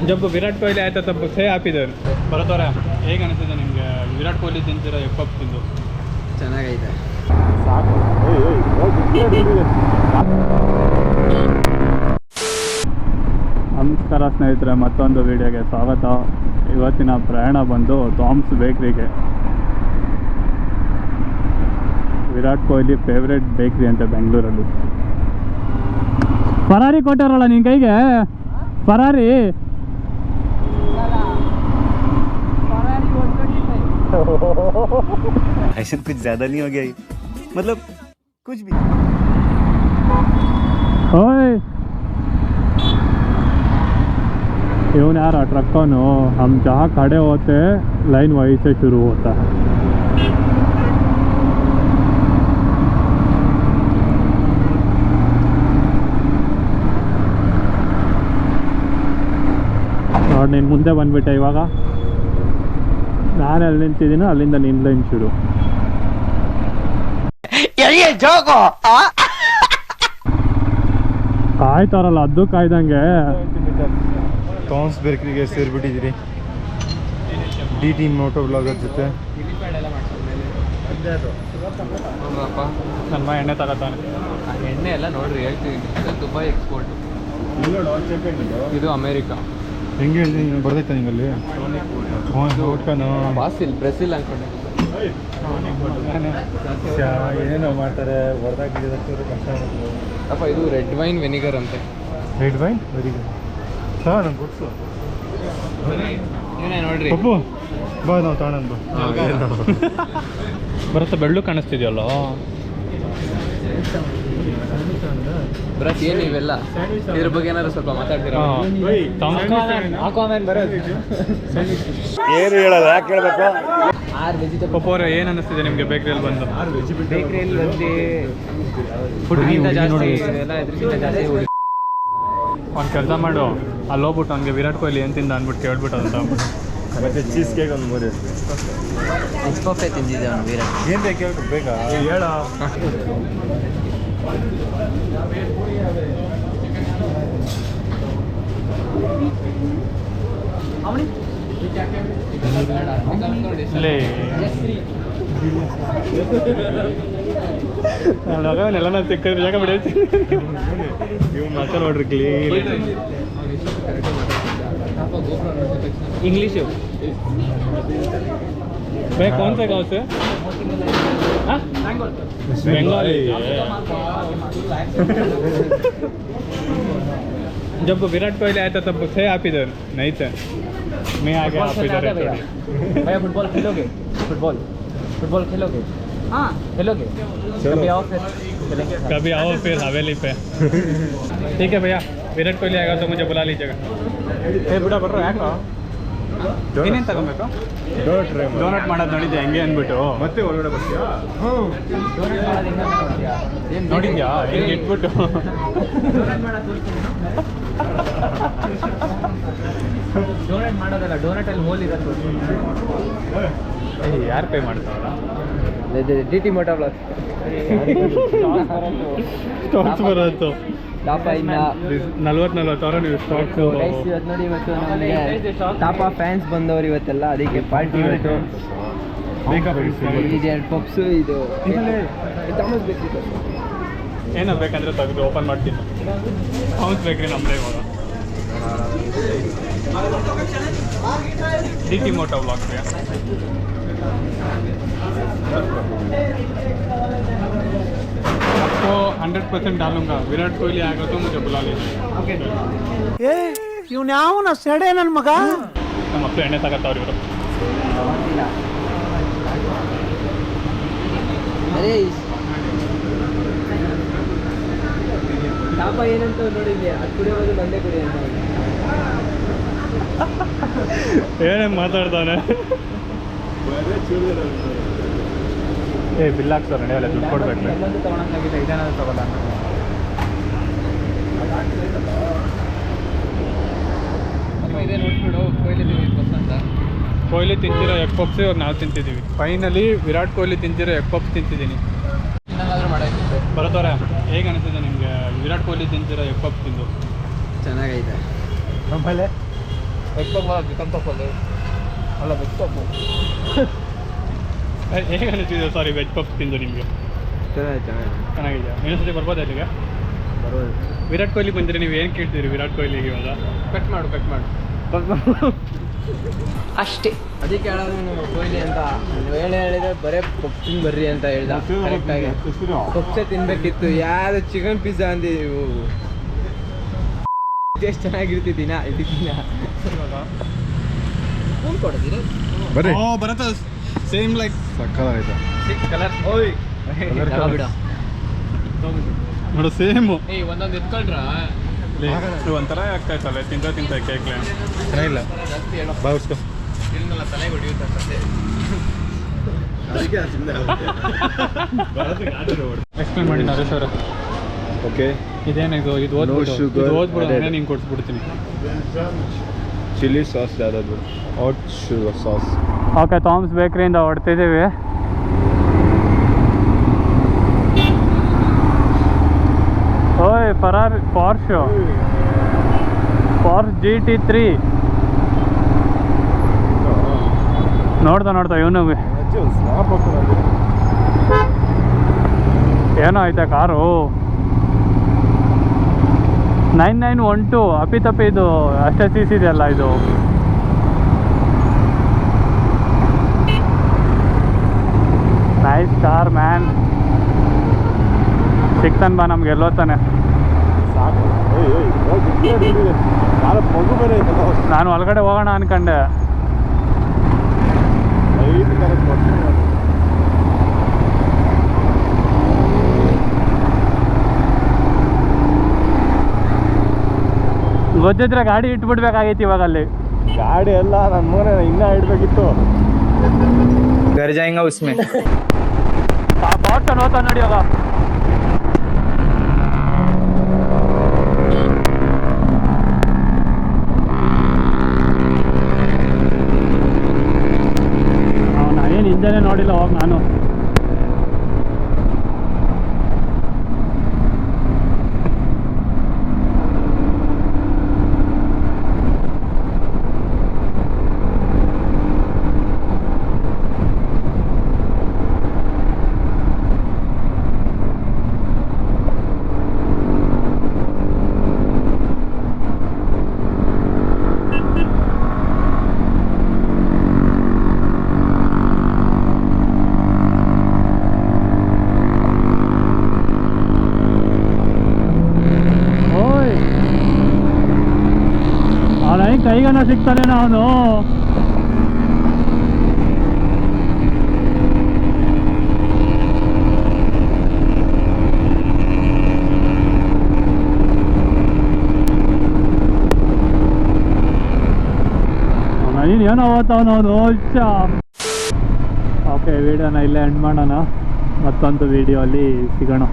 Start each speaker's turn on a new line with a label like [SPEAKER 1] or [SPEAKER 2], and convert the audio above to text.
[SPEAKER 1] जब विराट कोहली आया था तब थे आप इधर ಬರತೋರ ಹೇಗೆ ಅನಿಸಿದೆ ನಿಮಗೆ ವಿರಾಟ್ ಕೊಹ್ಲಿ ತಿಂತಿರೋ ಎಗ್ ಪಫ್ ತಿಂದು
[SPEAKER 2] ಚೆನ್ನಾಗೈತೆ
[SPEAKER 1] ನಮಸ್ಕಾರ ಸ್ನೇಹಿತರೆ, ಮತ್ತೊಂದು ವಿಡಿಯೋಗೆ ಸ್ವಾಗತ. ಇವತ್ತಿನ ಪ್ರಯಾಣ ಬಂದು ಥಾಮ್ಸ್ ಬೇಕ್ರಿಗೆ. ವಿರಾಟ್ ಕೊಹ್ಲಿ ಫೇವ್ರೆಟ್ ಬೇಕ್ರಿ ಅಂತ ಬೆಂಗಳೂರಲ್ಲಿ. ಫರಾರಿ ಕೊಟ್ಟಾರಲ್ಲ ನಿನ್ನ ಕೈಗೆ, ಫರಾರಿ
[SPEAKER 3] ऐसे कुछ ज़्यादा नहीं हो गया, मतलब कुछ भी.
[SPEAKER 1] ओए इवन यार ट्रकों हम जहाँ खड़े होते हैं लाइन वहीं से शुरू होता है. और ನೀನು ಮುಂದೆ ಬಂದುಬಿಟ್ಟೆ. ಇವಾಗ ನಾನು ಅಲ್ಲಿ ನಿಂತಿದ್ದೀನೋ ಅಲ್ಲಿಂದ ನಿನ್ನ ಲೈನ್ ಶುರು. ಕಾಯ್ತಾರಲ್ಲ ಅದು ಕಾಯ್ದಂಗೆ.
[SPEAKER 4] ಥಾಮ್ಸ್ ಬೇಕ್ರಿಗೆ ಸೇರಿಬಿಟ್ಟಿದ್ದೀರಿ ಡಿ ಟಿ ಮೋಟೋ ಬ್ಲಾಗರ್ ಜೊತೆ.
[SPEAKER 1] ನನ್ನ ಎಣ್ಣೆ ತಗೋತಾನೆ.
[SPEAKER 2] ಎಣ್ಣೆ ಎಲ್ಲ ನೋಡ್ರಿ ಹೇಳ್ತೀವಿ, ದುಬೈ ಎಕ್ಸ್ಪೋರ್ಟ್, ಇದು ಅಮೇರಿಕಾ.
[SPEAKER 4] ಹೆಂಗೆ ಹೇಳಿ ಬರ್ದೈತ ನಿಂಗಲ್ಲಿ ಊಟನೂ
[SPEAKER 2] ಬಾಸ್ ಇಲ್ಲಿ ಬ್ರೆಜಿಲ್ ಅನ್ಕೊಂಡೆ.
[SPEAKER 4] ಏನೇನೋ ಮಾಡ್ತಾರೆ ಹೊಡೆದಾಕಿದ್ರೆ ಕಷ್ಟ.
[SPEAKER 2] ಅಪ್ಪ ಇದು ರೆಡ್ ವೈನ್ ವೆನಿಗರ್ ಅಂತೆ.
[SPEAKER 4] Red wine very good. ಹಾಂ ನಂಗೆ ಗೊತ್ತು.
[SPEAKER 2] ಇವನೇ ನೋಡ್ರಿ
[SPEAKER 4] ಪಪ್ಪು ಬಾ ನಾವು ತಗೊಂಡು ಬಾ.
[SPEAKER 1] ಬರುತ್ತೆ ಬೆಳ್ಳು ಕಾಣಿಸ್ತಿದೆಯಲ್ಲ.
[SPEAKER 2] ಬ್ರಸ್ ಏನು ಇವೆಲ್ಲ ಇದ್ರ ಬಗ್ಗೆ ಏನಾದ್ರು ಸ್ವಲ್ಪ ಮಾತಾಡ್ತೀರಾ?
[SPEAKER 4] ಏನು ಹೇಳಲ್ಲ, ಯಾಕೆ ಹೇಳ್ಬೇಕು?
[SPEAKER 1] ಪಪ್ಪ ಅವರೇ ಏನು ಅನ್ನಿಸ್ತಿದೆ ನಿಮಗೆ ಬೇಕ್ರಿಯಲ್ಲಿ ಬಂದು?
[SPEAKER 2] ಬೇಕ್ರಿಯಲ್ಲಿ ಬಂದು ಫುಡ್ಗಿಂತ ಜಾಸ್ತಿ ಇದೆಲ್ಲ ಇದ್ರಿಗಿಂತ ಜಾಸ್ತಿ
[SPEAKER 1] ಒಂದು ಕೆಲಸ ಮಾಡು, ಅಲ್ಲಿ ಹೋಗ್ಬಿಟ್ಟು ಅವ್ನಿಗೆ ವಿರಾಟ್ ಕೊಹ್ಲಿ ಏನು ತಿಂದ ಅಂದ್ಬಿಟ್ಟು ಕೇಳ್ಬಿಟ್ಟು ಅಂತ.
[SPEAKER 4] ಮತ್ತೆ ಚೀಸ್ ಕೇಕ್ ಒಂದು 3
[SPEAKER 2] ಎಗ್ ಪಫ್ ತಿಂದಿದ್ದೆ ಅವ್ನು ವಿರಾಟ್.
[SPEAKER 4] ಏನು ಬೇಕು ಹೇಳ್ಬೇಕು ಬೇಗ ಹೇಳ.
[SPEAKER 1] ಎಲ್ಲ ನಾನು ಸಿಕ್ಕಿದ್ರೆ ಜಾಗ ಬಿಡೈತಿ.
[SPEAKER 4] ನೀವು ಮಾತ್ರ ನೋಡ್ರಿ ಕ್ಲೀನ್
[SPEAKER 1] इंग्लिश है भाई. कौन सा गाँव से? बंगाली. जब विराट कोहली आया था तब थे आप इधर नहीं थे? मैं आ गया, आप इधर है.
[SPEAKER 2] भैया फुटबॉल खेलोगे? फुटबॉल खेलोगे? हाँ खेलोगे. कभी आओ फिर खेलेंगे.
[SPEAKER 1] कभी आओ फिर हवेली पे. ठीक है भैया, विराट कोहली आएगा तो मुझे बुला लीजिएगा. ಬಿಡ ಬರ್ರ ಯಾಕೋ ಏನೇನು ತಗೋಬೇಕು? ಡೋನಟ್ ಮಾಡೋದು ನೋಡಿದ್ಯಾ ಹೆಂಗೆ ಅಂದ್ಬಿಟ್ಟು?
[SPEAKER 4] ಮತ್ತೆ ಒಳಗಡೆ ಬರ್ತೀಯಾ?
[SPEAKER 1] ನೋಡಿದ್ಯಾ ಹೆಂಗೆ ಇಟ್ಬಿಟ್ಟು?
[SPEAKER 2] ಡೋನಟ್ ಮಾಡೋದಲ್ಲ, ಡೋನಟಲ್ಲಿ ಹೋಲ್ ಇರೋದು.
[SPEAKER 1] ಯಾರು ಪೇ ಮಾಡ್ತಾರಲ್ಲ?
[SPEAKER 2] D T moto blog
[SPEAKER 1] stocks ಬರೋದು
[SPEAKER 2] ಟಾಪ ಇಂದ
[SPEAKER 1] 40,000 ನೀವು ಸ್ಟಾಕ್ಸ್.
[SPEAKER 2] ಇವತ್ತು ನೋಡಿ, ಇವತ್ತು ನಮಗೆ ಟಾಪ ಫ್ಯಾನ್ಸ್ ಬಂದವರು ಇವತ್ತೆಲ್ಲ, ಅದಕ್ಕೆ ಪಾರ್ಟಿ ಇವತ್ತು. ಇದು 2 ಪಪ್ಸು, ಇದು ಥಾಮಸ್ ಬೇಕ್ರಿ.
[SPEAKER 1] ಏನೋ ಬೇಕಂದ್ರೆ ತೆಗೆದು ಓಪನ್ ಮಾಡ್ತೀನಿ. ಥಾಮಸ್ ಬೇಕ್ರಿ ನಮ್ಮದೇ ಇವಾಗ. D T moto blog. आपको 100% डालूंगा. विराट कोहली आएगा तो मुझे बुला लीजिए.
[SPEAKER 5] ಇವ್ನ್ಯಾವನ ಸೆಡೆ ನನ್ನ ಮಗ.
[SPEAKER 1] ನಮ್ಮ ಮಕ್ಕಳು ಎಣ್ಣೆ ತಗೋತಾವ್ರಿ ಇವರು.
[SPEAKER 2] ಅದೇ ಟಾಪ ಏನಂತ ನೋಡಿದ್ಯಾ? ಅದು ಕುಡಿಯೋದು ನಂದೇ ಕುಡಿ ಅಂತ.
[SPEAKER 1] ಏನೇ ಮಾತಾಡ್ತಾನೆ. ಏ ಬಿಲ್ ಹಾಕ್ತಾರೆ ನಡೆಯಲ್ಲ, ದುಡ್ಡು ಕೊಡ್ಬೇಕು.
[SPEAKER 2] ಎಲ್ಲೊಂದು ತೊಗೊಳಂಗಾಗಿಲ್ಲ, ಇದೇನಾದ್ರು ತಗೋಲ್ಲ. ಇದೇ ನೋಡ್ಬಿಡು, ಕೊಹ್ಲಿ ಅಂತ.
[SPEAKER 1] ಕೊಹ್ಲಿ ತಿಂತಿರೋ ಎಗ್ ಪಪ್ಸ್ ಇವಾಗ ನಾವು ತಿಂತಿದ್ದೀವಿ. ಫೈನಲಿ ವಿರಾಟ್ ಕೊಹ್ಲಿ ತಿಂತಿರೋ ಎಗ್ ಪಪ್ಸ್ ತಿಂತಿದ್ದೀನಿ.
[SPEAKER 2] ಇನ್ನೊಂದಾದ್ರೂ ಮಾಡೋದು
[SPEAKER 1] ಬರತೋರ ಹೇಗೆ ಅನಿಸಿದೆ ನಿಮಗೆ ವಿರಾಟ್ ಕೊಹ್ಲಿ ತಿಂತಿರೋ ಎಗ್ ಪಪ್ಸ್ ತಿಂದು?
[SPEAKER 2] ಚೆನ್ನಾಗೈತೆ.
[SPEAKER 4] ಆಮೇಲೆ
[SPEAKER 2] ಅಲ್ಲ ವೆಜ್ ಪಪ್ಪು
[SPEAKER 1] ಹೇಗೆ ಅನಿಸಿದೆ ಸಾರಿ ವೆಜ್ ಪಫ್ ತಿಂದು ನಿಮಗೆ? ಚೆನ್ನಾಗಿದೆಯಾ? ಇನ್ನೊಂದ್ಸತಿ ಬರ್ಬೋದಾ ಇಲ್ಲಿಗೆ? ವಿರಾಟ್ ಕೊಹ್ಲಿ ಬಂದರೆ ನೀವು ಏನು ಕೇಳ್ತೀರಿ ವಿರಾಟ್ ಕೊಹ್ಲಿಗೆ ಇವಾಗ?
[SPEAKER 2] ಕಟ್ ಮಾಡು ಅಷ್ಟೇ. ಅದಕ್ಕೆ ಹೇಳೋದು ನೀವು ಕೊಹ್ಲಿ ಅಂತ ಹೇಳಿದ್ರೆ ಬರೇ ಪಪ್ಸಿಂಗ್ ಬರ್ರಿ ಅಂತ ಹೇಳ್ದ. ಕರೆಕ್ಟಾಗಿ ಪಪ್ಸೆ ತಿನ್ಬೇಕಿತ್ತು. ಯಾವುದು ಚಿಕನ್ ಪಿಜ್ಜಾ ಅಂದಿ ನೀವು ಎಷ್ಟು ಚೆನ್ನಾಗಿರ್ತಿದ್ದೀನ ಇದ್ದಿದ್ದೀನ ಫೋನ್ ಕೊಡೋದಿಲ್ಲ
[SPEAKER 4] ಬರ್ರಿ
[SPEAKER 1] ಓ ಬರುತ್ತೆ ಸೇಮ್ ಲೈಕ್
[SPEAKER 4] ಸಕ್ಕದಾಯ್ತಾ
[SPEAKER 2] ಕಲರ್
[SPEAKER 1] ಓಯ್
[SPEAKER 2] ಬಿಡ
[SPEAKER 1] ನೋಡು ಸೇಮು
[SPEAKER 2] ಒಂದೊಂದು ಎತ್ಕೊಂಡ್ರ
[SPEAKER 1] ಒಂಥರ ಆಗ್ತಾ ಇತ್ತಲ್ಲ ತಿಂತ ಕೇಕ್ಲೆ
[SPEAKER 4] ಚೆನ್ನಾಗಿಲ್ಲ
[SPEAKER 2] ಜಾಸ್ತಿ ಹೇಳೋ
[SPEAKER 4] ಭಾವಿಸ್ಕೊ
[SPEAKER 2] ತಲೆಗೆ ಹೊಡಿಯುತ್ತೆ.
[SPEAKER 1] ಎಕ್ಸ್ಪ್ಲೇನ್ ಮಾಡಿ ನರೇಶ್ ಅವರ
[SPEAKER 4] ಓಕೆ
[SPEAKER 1] ಇದೇನಿದು ಇದು
[SPEAKER 4] No sugar
[SPEAKER 1] ಓದ್ಬಿಡು
[SPEAKER 4] added.
[SPEAKER 1] ನಾನೇ ನಿಂಗೆ ಕೊಡ್ಸ್ಬಿಡ್ತೀನಿ.
[SPEAKER 4] ಚಿಲ್ಲಿ ಸಾಸ್ ಯಾವ್ದಾದ್ರು hot sugar sauce
[SPEAKER 1] okay Thom's ಬೇಕ್ರಿಯಿಂದ ಹೊಡ್ತಿದ್ದೀವಿ. ಓಯ್ ಪಾರ್ಶ್ GT3 ನೋಡ್ತಾ ಇವನು
[SPEAKER 4] ಸ್ನಾಪ್ ಹಾಕೋದು
[SPEAKER 1] ಏನೋ ಐತೆ ಕಾರು 9912 ಅಪ್ಪಿತಪ್ಪಿ ಇದು ಅಷ್ಟೇ CC ಇದೆಯಲ್ಲ ಇದು. Nice car man. ಸಿಕ್ತಾನೆ ಬಾ ನಮ್ಗೆ ಎಲ್ಲೋ ತಾನೆ.
[SPEAKER 4] ಸಾಕು ಮಗು ಬೇರೆ ಐತಲ್ಲ
[SPEAKER 1] ನಾನು ಒಳಗಡೆ ಹೋಗೋಣ ಅನ್ಕಂಡೆ.
[SPEAKER 4] ಐದು ಕರೆಕ್ಟ್ ಮಾಡ್ತೀನಿ
[SPEAKER 1] ಗೊತ್ತಿದ್ರೆ ಗಾಡಿ ಇಟ್ಬಿಡ್ಬೇಕಾಗೈತಿ ಇವಾಗ ಅಲ್ಲಿ.
[SPEAKER 4] ಗಾಡಿ ಎಲ್ಲ ನನ್ನ ಮನೆ ಇನ್ನೂ ಇಡಬೇಕಿತ್ತು.
[SPEAKER 2] घर जाएंगे उसमें
[SPEAKER 1] ಬಾಟ್ಸನ್ ಹೋಗ್ತಾ ನೋಡಿ ಇವಾಗ. ಏನು ಹಿಂದೆನೇ ನೋಡಿಲ್ಲ ಹೋಗಿ ನಾನು. ಕೈಗನ ಸಿಗ್ತಾನೆ ಅವನು. ಏನೋ ಓದ್ತಾವನು ಓಕೆ ವಿಡಿಯೋನ ಇಲ್ಲೇ ಎಂಡ್ ಮಾಡೋಣ. ಮತ್ತೊಂದು ವಿಡಿಯೋ ಅಲ್ಲಿ ಸಿಗೋಣ.